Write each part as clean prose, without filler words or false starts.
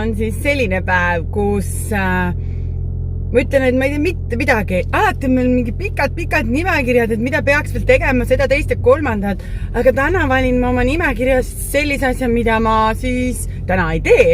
on siis selline päev, kus ma ütlen, et ma ei tea mitte midagi. Alati on meil mingi pikad nimekirjad, et mida peaks veel tegema, seda, teist ja kolmandat. Aga täna valin ma oma nimekirjas sellise asja, mida ma siis täna ei tee.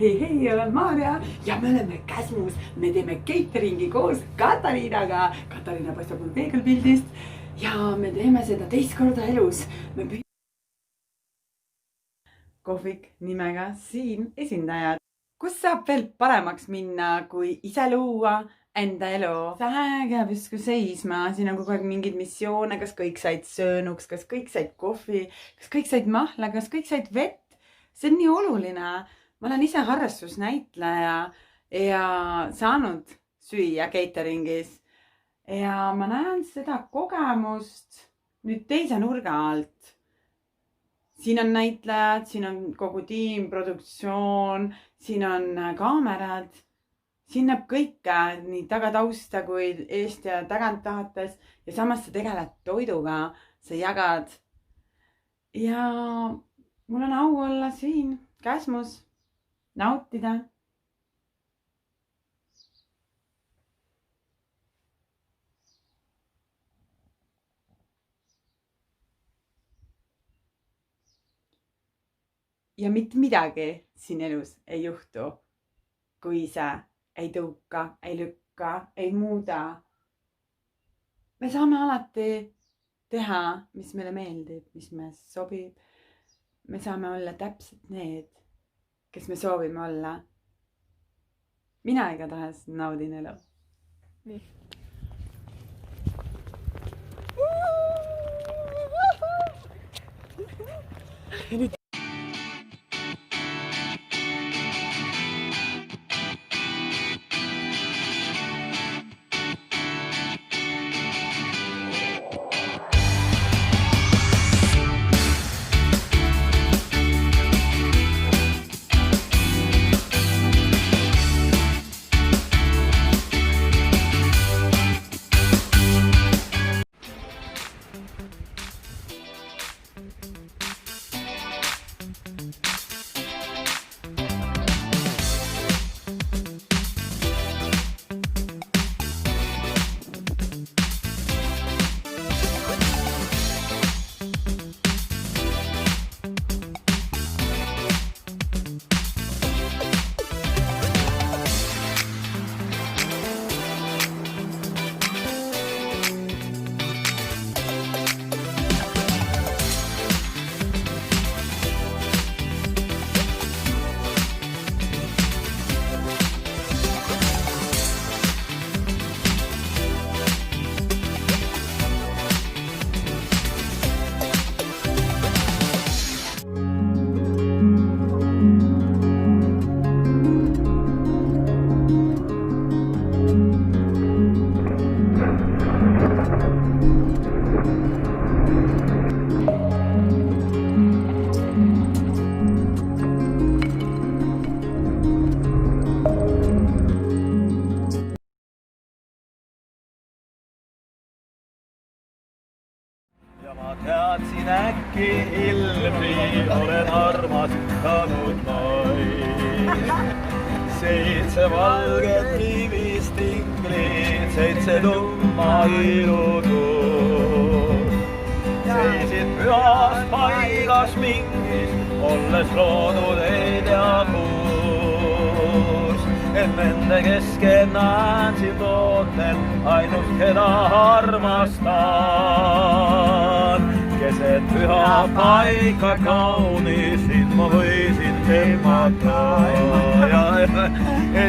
Hei, olen Maarja ja me oleme Käsmus. Me teeme cateringi koos Katariinaga. Katariina paistab mul peegelpildist ja me teeme seda teist korda elus. Kohvik nimega Siin esindajad. Kus saab veel paremaks minna, kui ise luua enda elu? Vähe jääb justkui seisma. Siin on kogu aeg mingeid missioone, kas kõik said söönuks, kas kõik said kohvi, kas kõik said mahla, kas kõik said vett. See on nii oluline. Ma olen ise harrastusnäitleja ja saanud süüa cateringis ja ma näen seda kogemust nüüd teise nurga alt. Siin on näitlejad, siin on kogu tiim, produktsioon, siin on kaamerad. Siin näeb kõike nii tagatausta kui eest ja tagant tahates ja samas sa tegeled toiduga, sa jagad. Ja mul on au olla siin Käsmus. Nautida. Ja mitte midagi siin elus ei juhtu, kui sa ei tõuka, ei lükka, ei muuda. Me saame alati teha, mis meile meeldib, mis meile sobib. Me saame olla täpselt need, kes me soovime olla. Mina igatahes naudin elu. Nii. ma teadsin äkki ilmi, olen armastanud vaid. 7 valget kivist inglit, 7 tumma ilutust. Seisid pühas paigas mingis, olles loodud ei tea kus. Et nende keskel näen sind ootel, ainus keda armastan. Keset püha paika kaunis, sind ma võisin emmata.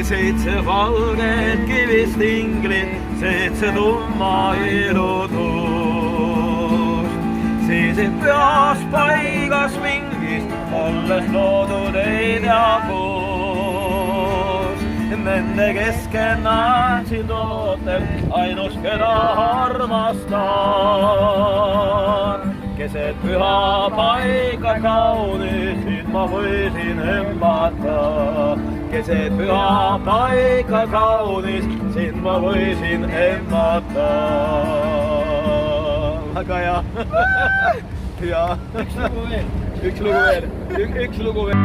7 valget kivist inglit, 7 tumma ilutust. Seisid pühas paigas mingis, olles loodud ei tea kus. Nende keskel näen sind ootel, ainus keda armastan. Keset püha paika kaunis, sind ma võisin emmata. Keset püha paika kaunis, sind ma võisin emmata. Väga hea. Ja. Üks lugu veel.